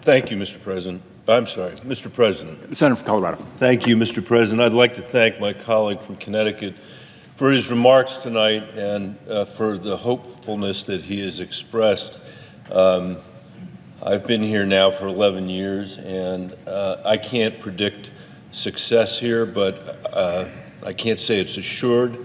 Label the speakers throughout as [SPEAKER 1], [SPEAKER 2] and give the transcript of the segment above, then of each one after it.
[SPEAKER 1] Thank you, Mr. President. I'm sorry, Mr. President.
[SPEAKER 2] The Senator from Colorado.
[SPEAKER 1] Thank you, Mr. President. I'd like to thank my colleague from Connecticut for his remarks tonight and for the hopefulness that he has expressed. I've been here now for 11 years, and I can't predict success here, but I can't say it's assured,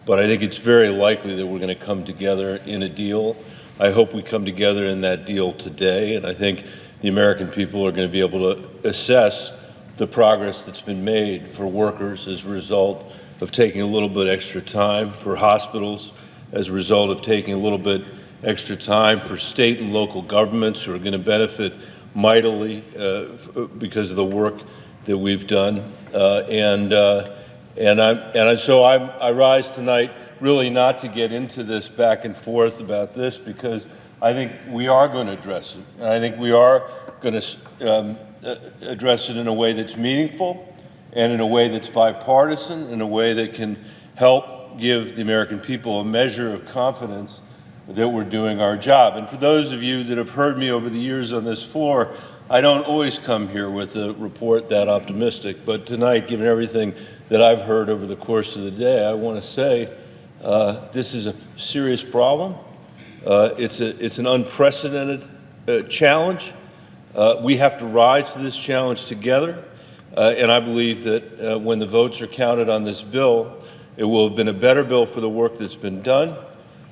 [SPEAKER 1] but I think it's very likely that we're going to come together in a deal. I hope we come together in that deal today, and I think the American people are going to be able to assess the progress that's been made for workers as a result of taking a little bit extra time, for hospitals as a result of taking a little bit extra time, for state and local governments who are going to benefit mightily because of the work that we've done. So I rise tonight really not to get into this back and forth about this, because I think we are going to address it. And I think we are going to address it in a way that's meaningful and in a way that's bipartisan, in a way that can help give the American people a measure of confidence that we're doing our job. And for those of you that have heard me over the years on this floor, I don't always come here with a report that optimistic, but tonight, given everything that I've heard over the course of the day, I want to say this is a serious problem. It's an unprecedented challenge. We have to rise to this challenge together, and I believe that when the votes are counted on this bill, it will have been a better bill for the work that's been done,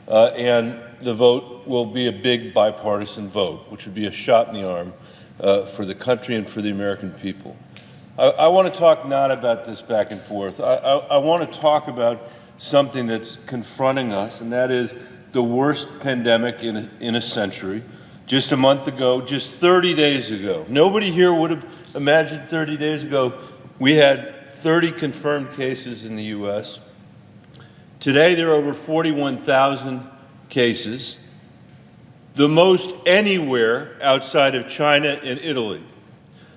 [SPEAKER 1] and the vote will be a big bipartisan vote, which would be a shot in the arm for the country and for the American people. I want to talk not about this back and forth. I want to talk about something that's confronting us, and that is the worst pandemic in a century. Just a month ago, just 30 days ago, nobody here would have imagined 30 days ago we had 30 confirmed cases in the U.S. Today, there are over 41,000 cases, the most anywhere outside of China and Italy.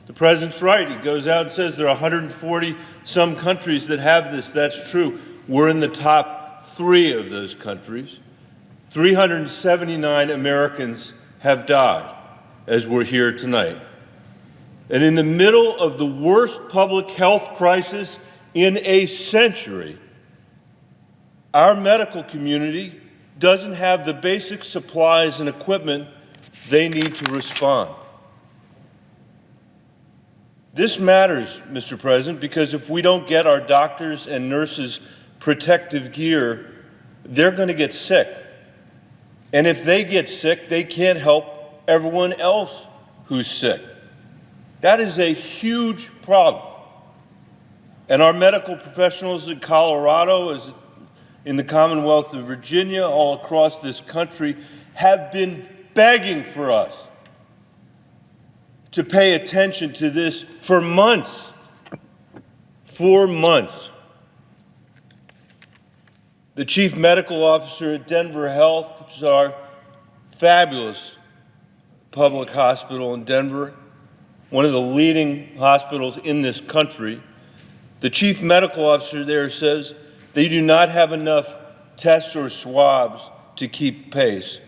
[SPEAKER 1] The president's right. He goes out and says there are 140 some countries that have this. That's true. We're in the top 3 of those countries. 379 Americans have died as we're here tonight. And in the middle of the worst public health crisis in a century, our medical community doesn't have the basic supplies and equipment they need to respond. This matters, Mr. President, because if we don't get our doctors and nurses protective gear, they're going to get sick. And if they get sick, they can't help everyone else who's sick. That is a huge problem. And our medical professionals in Colorado, as in the Commonwealth of Virginia, all across this country, have been begging for us to pay attention to this for months. 4 months. The chief medical officer at Denver Health, which is our fabulous public hospital in Denver, one of the leading hospitals in this country, the chief medical officer there says they do not have enough tests or swabs to keep pace,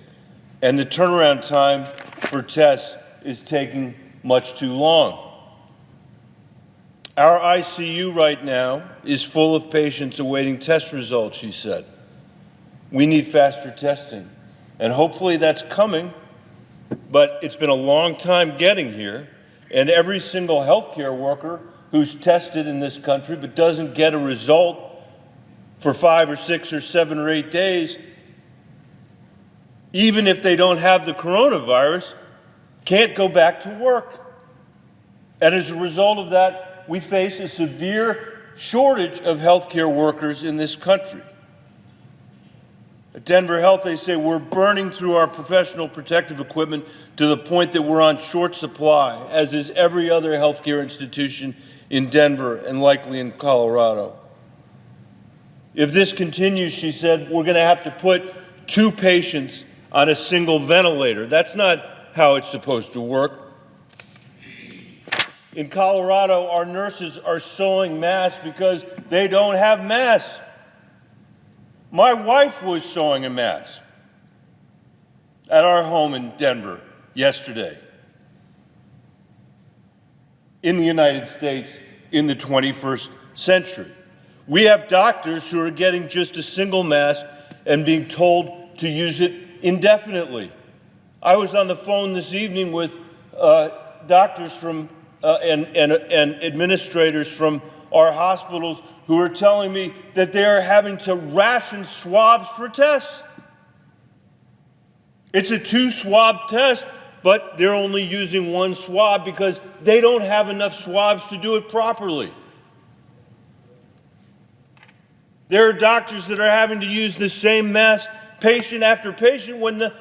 [SPEAKER 1] and the turnaround time for tests is taking much too long. Our ICU right now is full of patients awaiting test results, she said. We need faster testing, and hopefully that's coming, but it's been a long time getting here, and every single healthcare worker who's tested in this country but doesn't get a result for 5 or 6 or 7 or 8 days, even if they don't have the coronavirus, can't go back to work. And as a result of that, we face a severe shortage of healthcare workers in this country. At Denver Health, they say we're burning through our professional protective equipment to the point that we're on short supply, as is every other healthcare institution in Denver and likely in Colorado. If this continues, she said, we're going to have to put 2 patients on a single ventilator. That's not how it's supposed to work. In Colorado, our nurses are sewing masks because they don't have masks. My wife was sewing a mask at our home in Denver yesterday. in the United States in the 21st century. We have doctors who are getting just a single mask and being told to use it indefinitely. I was on the phone this evening with doctors from and administrators from our hospitals who are telling me that they are having to ration swabs for tests. It's a 2-swab test, but they're only using 1 swab because they don't have enough swabs to do it properly. There are doctors that are having to use the same mask patient after patient when the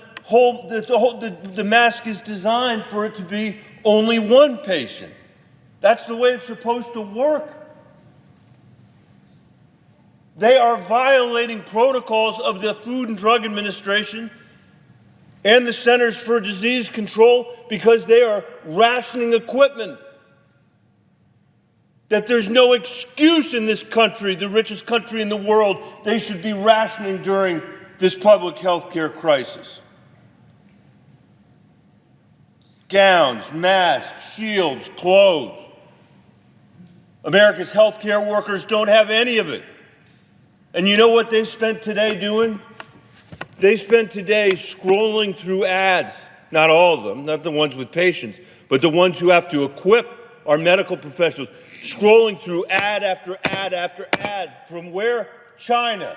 [SPEAKER 1] mask is designed for it to be only 1 patient. That's the way it's supposed to work. They are violating protocols of the Food and Drug Administration and the Centers for Disease Control because they are rationing equipment. That there's no excuse in this country, the richest country in the world, they should be rationing during this public health care crisis. Gowns, masks, shields, clothes. America's healthcare workers don't have any of it. And you know what they spent today doing? They spent today scrolling through ads, not all of them, not the ones with patients, but the ones who have to equip our medical professionals, scrolling through ad after ad after ad. From where? China.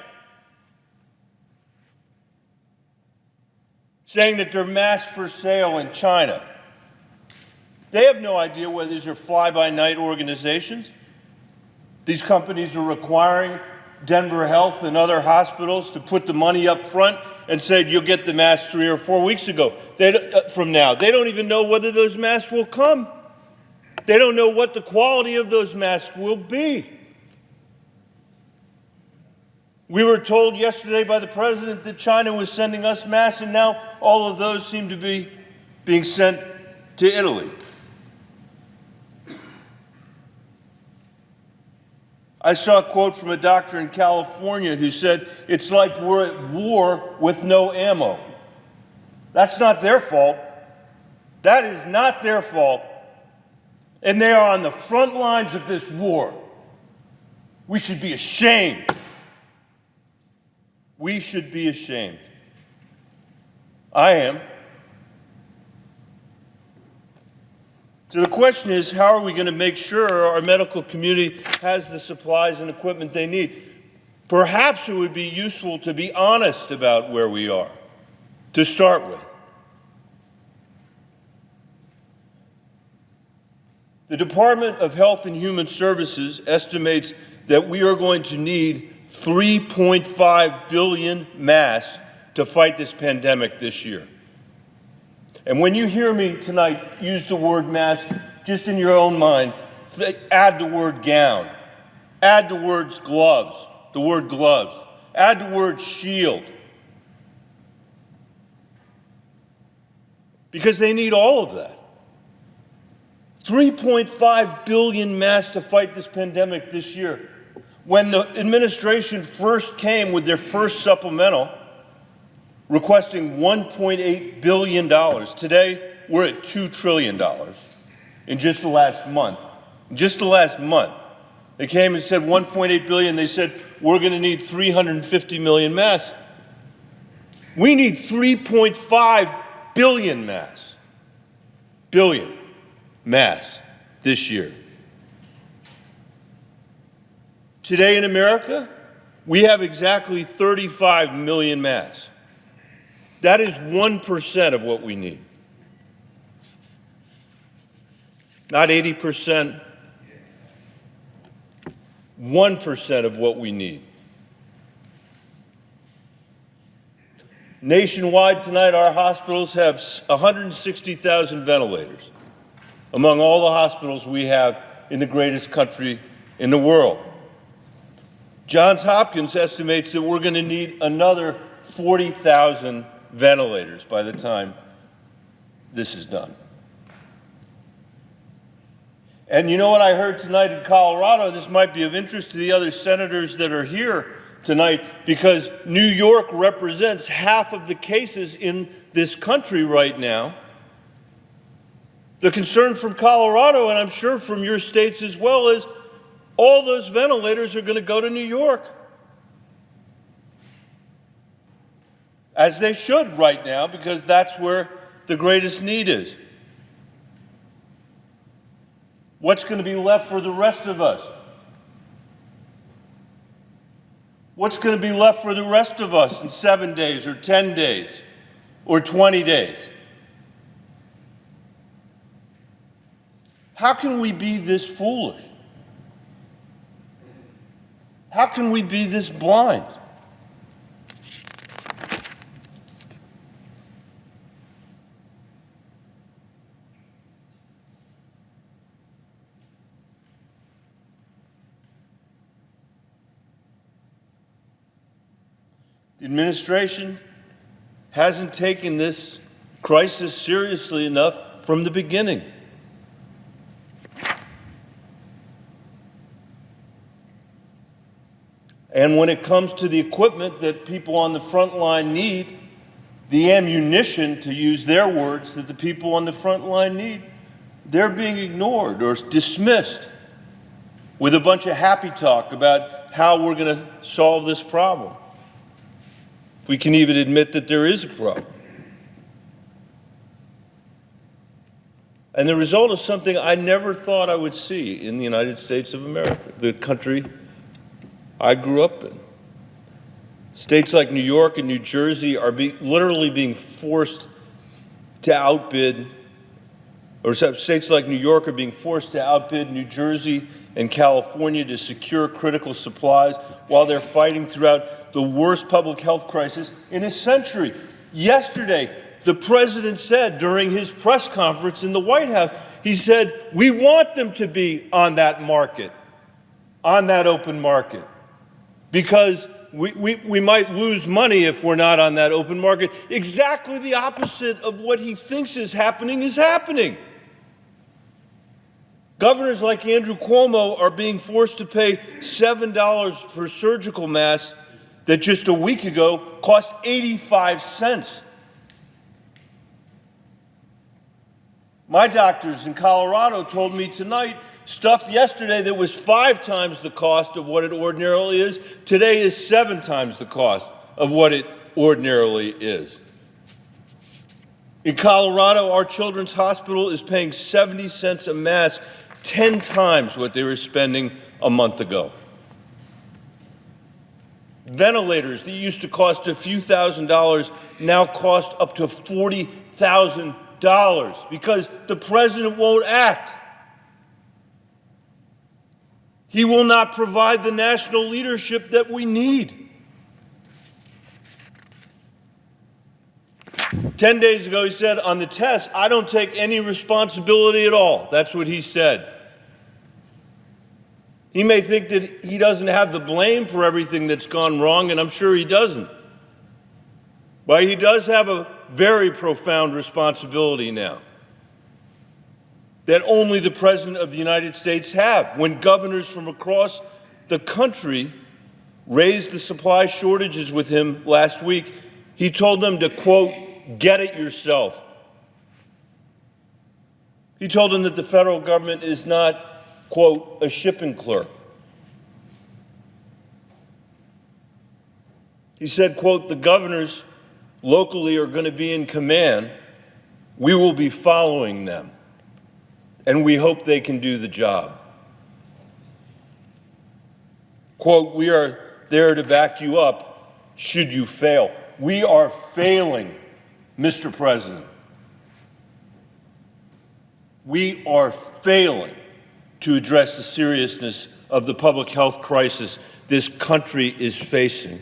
[SPEAKER 1] Saying that there are masks for sale in China. They have no idea whether these are fly-by-night organizations. These companies are requiring Denver Health and other hospitals to put the money up front and say, you'll get the masks 3 or 4 weeks from now. They don't even know whether those masks will come. They don't know what the quality of those masks will be. We were told yesterday by the president that China was sending us masks, and now all of those seem to be being sent to Italy. I saw a quote from a doctor in California who said, it's like we're at war with no ammo. That's not their fault. That is not their fault. And they are on the front lines of this war. We should be ashamed. We should be ashamed. I am. So the question is, how are we going to make sure our medical community has the supplies and equipment they need? Perhaps it would be useful to be honest about where we are, to start with. The Department of Health and Human Services estimates that we are going to need 3.5 billion masks to fight this pandemic this year. And when you hear me tonight use the word mask, just in your own mind, add the word gown, add the words gloves, add the word shield. Because they need all of that. 3.5 billion masks to fight this pandemic this year. When the administration first came with their first supplemental, requesting $1.8 billion. Today, we're at $2 trillion in just the last month. In just the last month, they came and said $1.8 billion. They said, we're going to need 350 million masks. We need 3.5 billion masks. Billion masks this year. Today in America, we have exactly 35 million masks. That is 1% of what we need. Not 80%, 1% of what we need. Nationwide tonight, our hospitals have 160,000 ventilators, among all the hospitals we have in the greatest country in the world. Johns Hopkins estimates that we're going to need another 40,000 ventilators by the time this is done. And you know what I heard tonight in Colorado? This might be of interest to the other senators that are here tonight, because New York represents half of the cases in this country right now. The concern from Colorado, and I'm sure from your states as well, is all those ventilators are going to go to New York. As they should right now, because that's where the greatest need is. What's going to be left for the rest of us? What's going to be left for the rest of us in 7 days or 10 days or 20 days? How can we be this foolish? How can we be this blind? The administration hasn't taken this crisis seriously enough from the beginning. And when it comes to the equipment that people on the front line need, the ammunition, to use their words, that the people on the front line need, they're being ignored or dismissed with a bunch of happy talk about how we're going to solve this problem. If we can even admit that there is a problem. And the result is something I never thought I would see in the United States of America, the country I grew up in. States like New York and New Jersey are literally being forced to outbid, or states like New York are being forced to outbid New Jersey and California to secure critical supplies while they're fighting throughout the worst public health crisis in a century. Yesterday, the president said during his press conference in the White House, he said, we want them to be on that market, on that open market, because we might lose money if we're not on that open market. Exactly the opposite of what he thinks is happening is happening. Governors like Andrew Cuomo are being forced to pay $7 for surgical masks that just a week ago cost 85 cents. My doctors in Colorado told me tonight stuff yesterday that was 5 times the cost of what it ordinarily is, today is 7 times the cost of what it ordinarily is. In Colorado, our children's hospital is paying 70 cents a mask, 10 times what they were spending a month ago. Ventilators that used to cost a few $1,000s now cost up to $40,000 because the president won't act. He will not provide the national leadership that we need. 10 days ago, he said, on the test, I don't take any responsibility at all. That's what he said. He may think that he doesn't have the blame for everything that's gone wrong, and I'm sure he doesn't. But he does have a very profound responsibility now that only the President of the United States have. When governors from across the country raised the supply shortages with him last week, he told them to, quote, get it yourself. He told them that the federal government is not, quote, a shipping clerk. He said, quote, the governors locally are going to be in command. We will be following them, and we hope they can do the job. Quote, we are there to back you up should you fail. We are failing, Mr. President. We are failing to address the seriousness of the public health crisis this country is facing.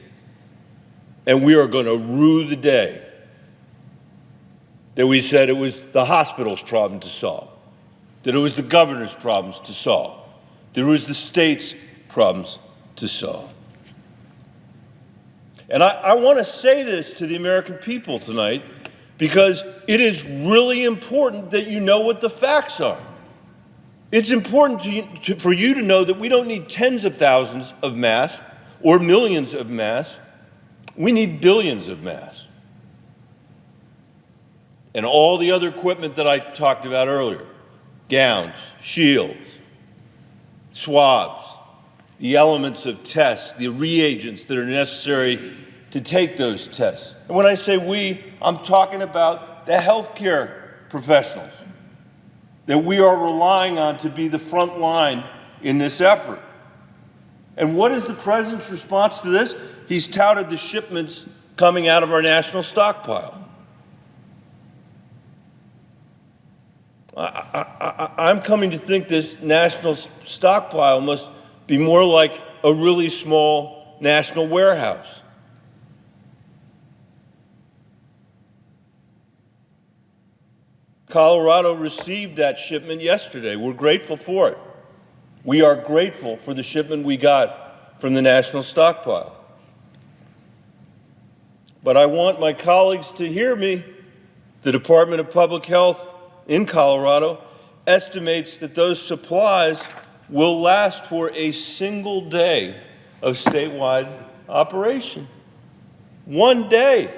[SPEAKER 1] And we are going to rue the day that we said it was the hospital's problem to solve, that it was the governor's problems to solve, that it was the state's problems to solve. And I want to say this to the American people tonight because it is really important that you know what the facts are. It's important for you to know that we don't need tens of thousands of masks or millions of masks. We need billions of masks. and all the other equipment that I talked about earlier, gowns, shields, swabs, the elements of tests, the reagents that are necessary to take those tests. And when I say we, I'm talking about the healthcare professionals that we are relying on to be the front line in this effort. And what is the president's response to this? He's touted the shipments coming out of our national stockpile. I'm coming to think this national stockpile must be more like a really small national warehouse. Colorado received that shipment yesterday. We're grateful for it. We are grateful for the shipment we got from the national stockpile. But I want my colleagues to hear me. The Department of Public Health in Colorado estimates that those supplies will last for a single day of statewide operation. One day.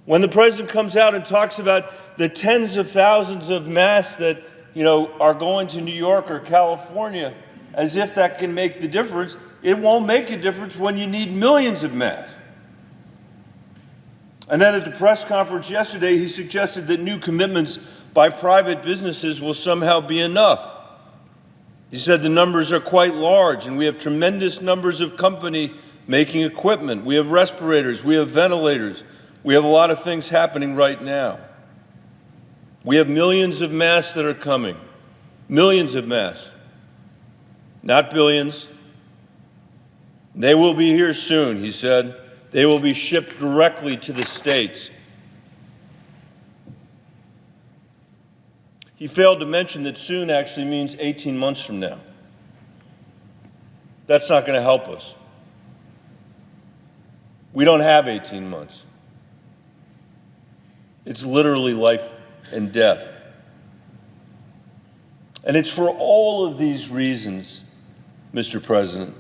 [SPEAKER 1] When the president comes out and talks about the tens of thousands of masks that, are going to New York or California, as if that can make the difference, it won't make a difference when you need millions of masks. And then at the press conference yesterday, he suggested that new commitments by private businesses will somehow be enough. He said the numbers are quite large, and we have tremendous numbers of companies making equipment. We have respirators, we have ventilators, we have a lot of things happening right now. We have millions of masks that are coming, millions of masks, not billions. They will be here soon, he said. They will be shipped directly to the states. He failed to mention that soon actually means 18 months from now. That's not going to help us. We don't have 18 months. It's literally life and death. And it's for all of these reasons, Mr. President,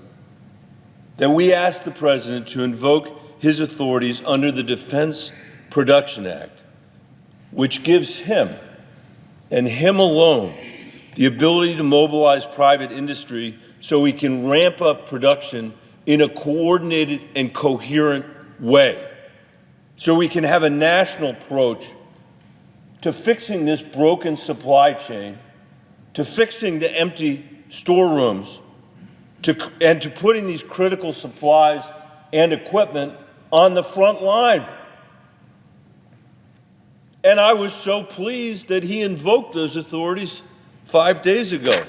[SPEAKER 1] that we ask the President to invoke his authorities under the Defense Production Act, which gives him, and him alone, the ability to mobilize private industry so we can ramp up production in a coordinated and coherent way, so we can have a national approach to fixing this broken supply chain, to fixing the empty storerooms, and to putting these critical supplies and equipment on the front line. And I was so pleased that he invoked those authorities 5 days ago.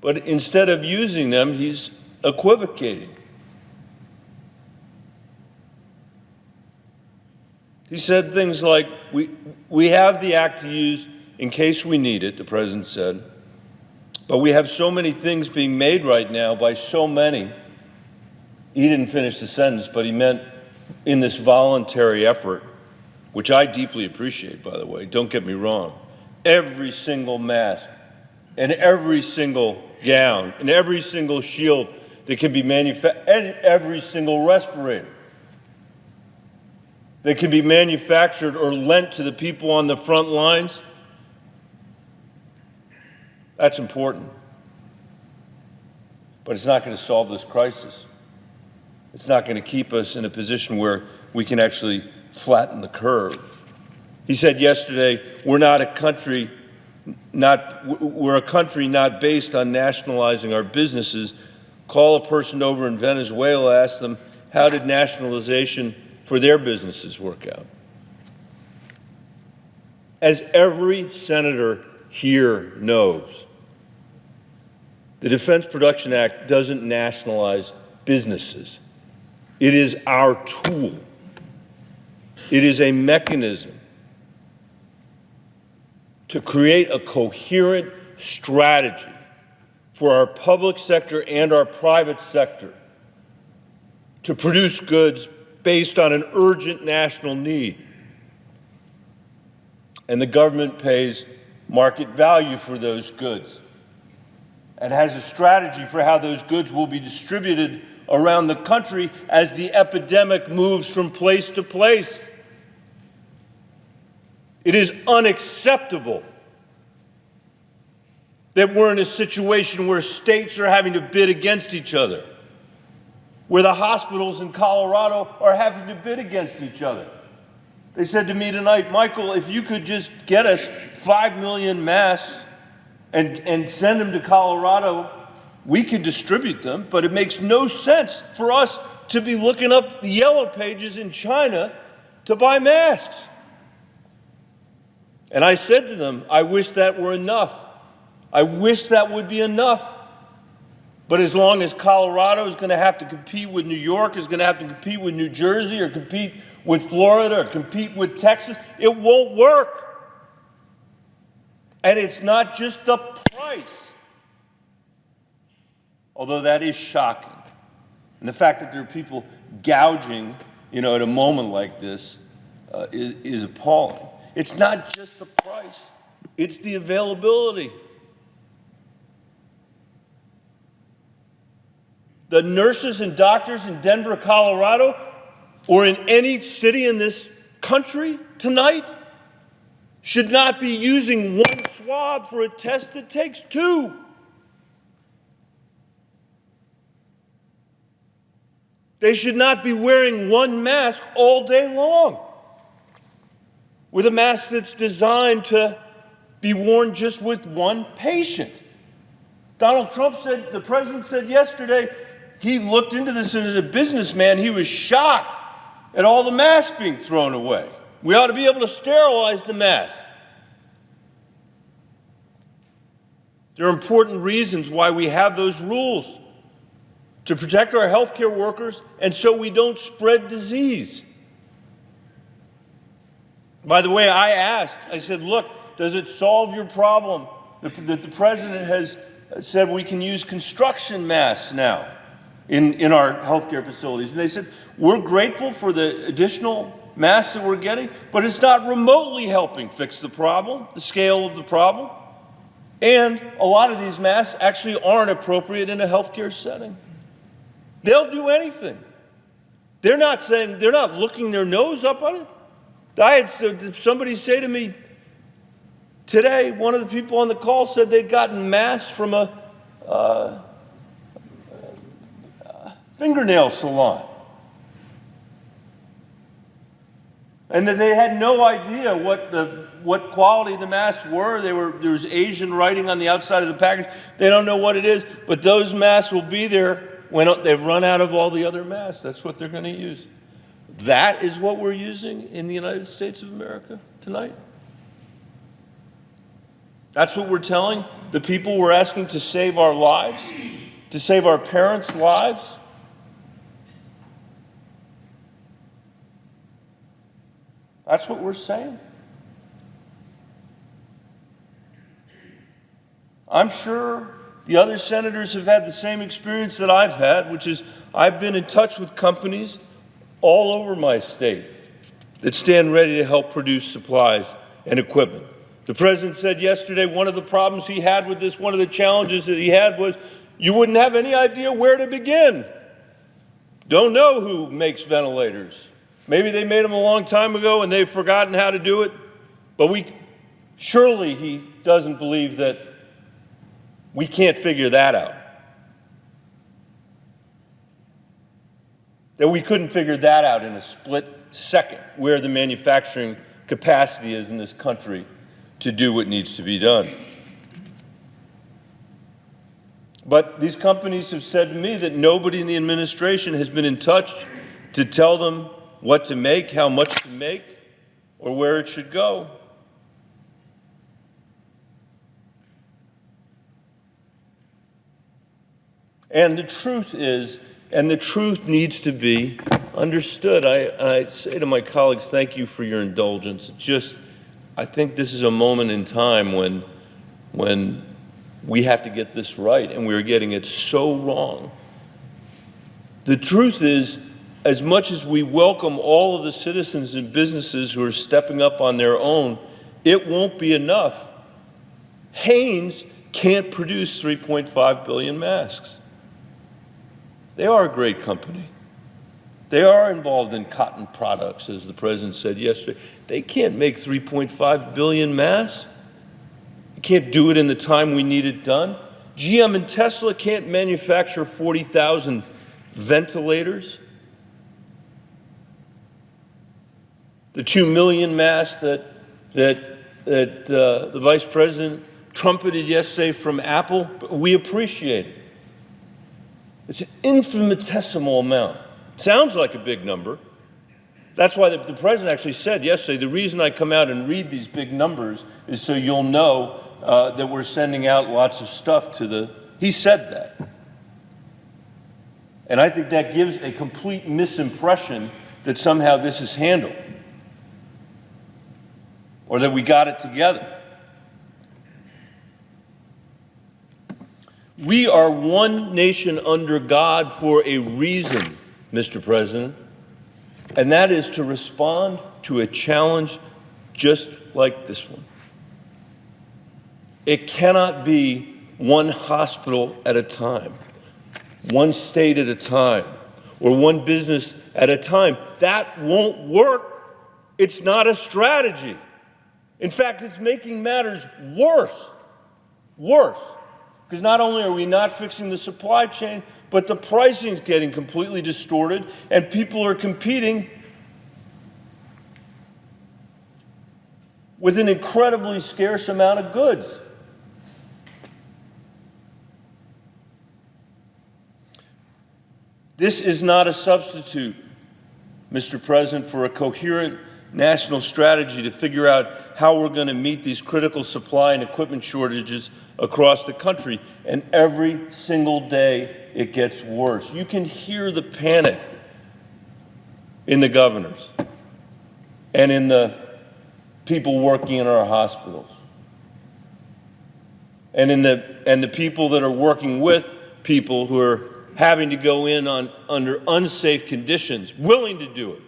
[SPEAKER 1] But instead of using them, he's equivocating. He said things like, we have the act to use in case we need it, the president said, but we have so many things being made right now by so many. He didn't finish the sentence, but he meant in this voluntary effort, which I deeply appreciate, by the way, don't get me wrong, every single mask and every single gown and every single shield that can be manufactured, and every single respirator that can be manufactured or lent to the people on the front lines, that's important. But it's not going to solve this crisis. It's not going to keep us in a position where we can actually flatten the curve. He said yesterday, we're a country not based on nationalizing our businesses. Call a person over in Venezuela, ask them, how did nationalization for their businesses work out? As every senator here knows, the Defense Production Act doesn't nationalize businesses. It is our tool. It is a mechanism to create a coherent strategy for our public sector and our private sector to produce goods based on an urgent national need. And the government pays market value for those goods and has a strategy for how those goods will be distributed around the country as the epidemic moves from place to place. It is unacceptable that we're in a situation where states are having to bid against each other, where the hospitals in Colorado are having to bid against each other. They said to me tonight, Michael, if you could just get us 5 million masks and send them to Colorado, we can distribute them, but it makes no sense for us to be looking up the yellow pages in China to buy masks. And I said to them, I wish that were enough. I wish that would be enough. But as long as Colorado is going to have to compete with New York, is going to have to compete with New Jersey, or compete with Florida, or compete with Texas, it won't work. And it's not just the price, although that is shocking. And the fact that there are people gouging, at a moment like this is appalling. It's not just the price, it's the availability. The nurses and doctors in Denver, Colorado, or in any city in this country tonight should not be using one swab for a test that takes 2. They should not be wearing one mask all day long, with a mask that's designed to be worn just with one patient. Donald Trump said, the president said yesterday, he looked into this, and as a businessman, he was shocked at all the masks being thrown away. We ought to be able to sterilize the mask. There are important reasons why we have those rules: to protect our healthcare workers and so we don't spread disease. By the way, I said, look, does it solve your problem that the president has said we can use construction masks now in our healthcare facilities? And they said, we're grateful for the additional masks that we're getting, but it's not remotely helping fix the problem, the scale of the problem. And a lot of these masks actually aren't appropriate in a healthcare setting. They'll do anything. They're not looking their nose up on it. I had somebody say to me today, one of the people on the call said they'd gotten masks from a fingernail salon, and that they had no idea what quality the masks were. There was Asian writing on the outside of the package. They don't know what it is, but those masks will be there when they've run out of all the other masks. That's what they're going to use. That is what we're using in the United States of America tonight. That's what we're telling the people we're asking to save our lives, to save our parents' lives. That's what we're saying. I'm sure the other senators have had the same experience that I've had, which is I've been in touch with companies all over my state that stand ready to help produce supplies and equipment. The president said yesterday one of the problems he had with this, one of the challenges that he had was you wouldn't have any idea where to begin. Don't know who makes ventilators. Maybe they made them a long time ago and they've forgotten how to do it, but surely he doesn't believe that we can't figure that out. That we couldn't figure that out in a split second, where the manufacturing capacity is in this country to do what needs to be done. But these companies have said to me that nobody in the administration has been in touch to tell them what to make, how much to make, or where it should go. And the truth is, and the truth needs to be understood. I say to my colleagues, thank you for your indulgence. I think this is a moment in time when we have to get this right, and we're getting it so wrong. The truth is, as much as we welcome all of the citizens and businesses who are stepping up on their own, it won't be enough. Hanes can't produce 3.5 billion masks. They are a great company. They are involved in cotton products, as the president said yesterday. They can't make 3.5 billion masks. You can't do it in the time we need it done. GM and Tesla can't manufacture 40,000 ventilators. The 2 million masks that the vice president trumpeted yesterday from Apple, we appreciate it. It's an infinitesimal amount. Sounds like a big number. That's why the president actually said yesterday, the reason I come out and read these big numbers is so you'll know that we're sending out lots of stuff to the, he said that. And I think that gives a complete misimpression that somehow this is handled or that we got it together. We are one nation under God for a reason, Mr. President, and that is to respond to a challenge just like this one. It cannot be one hospital at a time, one state at a time, or one business at a time. That won't work. It's not a strategy. In fact, it's making matters worse. Because not only are we not fixing the supply chain, but the pricing is getting completely distorted, and people are competing with an incredibly scarce amount of goods. This is not a substitute, Mr. President, for a coherent national strategy to figure out how we're going to meet these critical supply and equipment shortages across the country. And every single day it gets worse. You can hear the panic in the governors and in the people working in our hospitals and in the people that are working with people who are having to go in under unsafe conditions, willing to do it.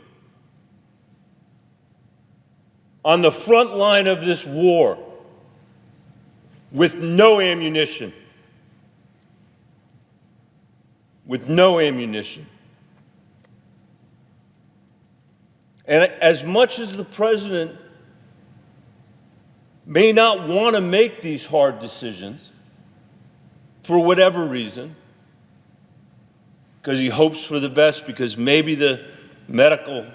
[SPEAKER 1] On the front line of this war, with no ammunition. With no ammunition. And as much as the president may not want to make these hard decisions, for whatever reason, because he hopes for the best, because maybe the medical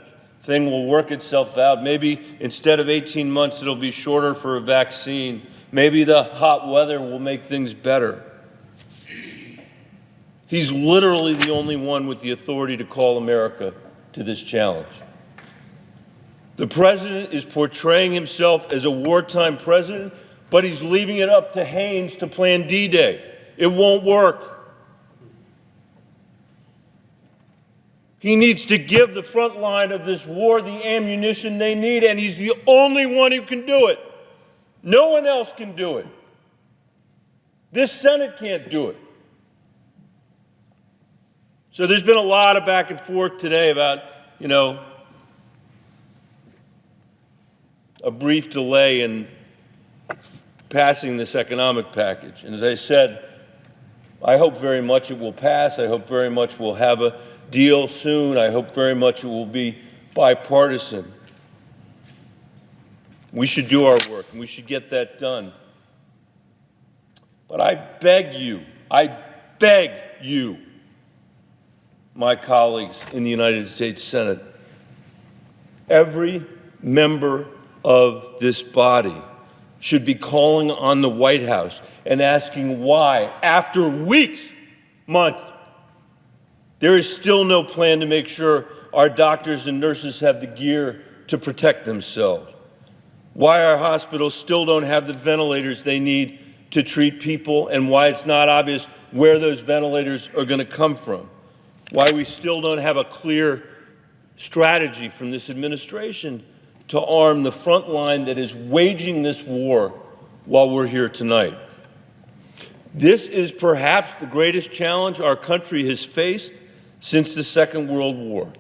[SPEAKER 1] thing will work itself out, maybe instead of 18 months it'll be shorter for a vaccine, maybe the hot weather will make things better. He's literally the only one with the authority to call America to this challenge. The president is portraying himself as a wartime president, but he's leaving it up to Haynes to plan D-Day. It won't work. He needs to give the front line of this war the ammunition they need, and he's the only one who can do it. No one else can do it. This Senate can't do it. So there's been a lot of back and forth today about, a brief delay in passing this economic package. And as I said, I hope very much it will pass. I hope very much we'll have a deal soon. I hope very much it will be bipartisan. We should do our work, and we should get that done. But I beg you, my colleagues in the United States Senate, every member of this body should be calling on the White House and asking why, after weeks, months, there is still no plan to make sure our doctors and nurses have the gear to protect themselves. Why our hospitals still don't have the ventilators they need to treat people, and why it's not obvious where those ventilators are going to come from. Why we still don't have a clear strategy from this administration to arm the front line that is waging this war while we're here tonight. This is perhaps the greatest challenge our country has faced since the Second World War.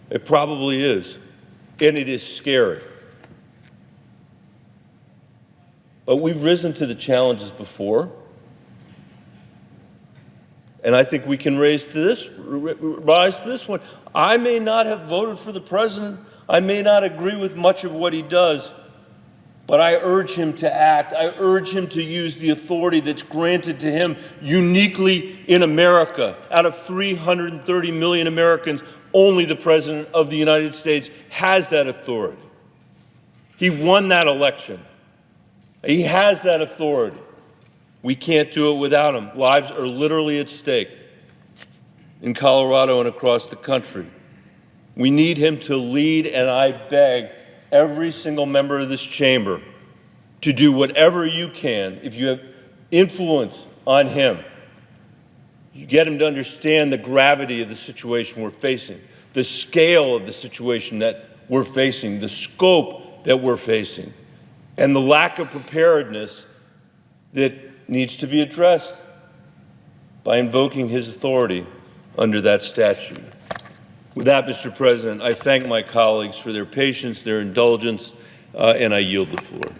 [SPEAKER 1] It probably is, and it is scary. But we've risen to the challenges before. And I think we can rise to this one. I may not have voted for the president. I may not agree with much of what he does, but I urge him to act. I urge him to use the authority that's granted to him uniquely in America. Out of 330 million Americans, only the President of the United States has that authority. He won that election. He has that authority. We can't do it without him. Lives are literally at stake in Colorado and across the country. We need him to lead, and I beg every single member of this chamber to do whatever you can. If you have influence on him, you get him to understand the gravity of the situation we're facing, the scale of the situation that we're facing, the scope that we're facing, and the lack of preparedness that needs to be addressed by invoking his authority under that statute. With that, Mr. President, I thank my colleagues for their patience, their indulgence, and I yield the floor.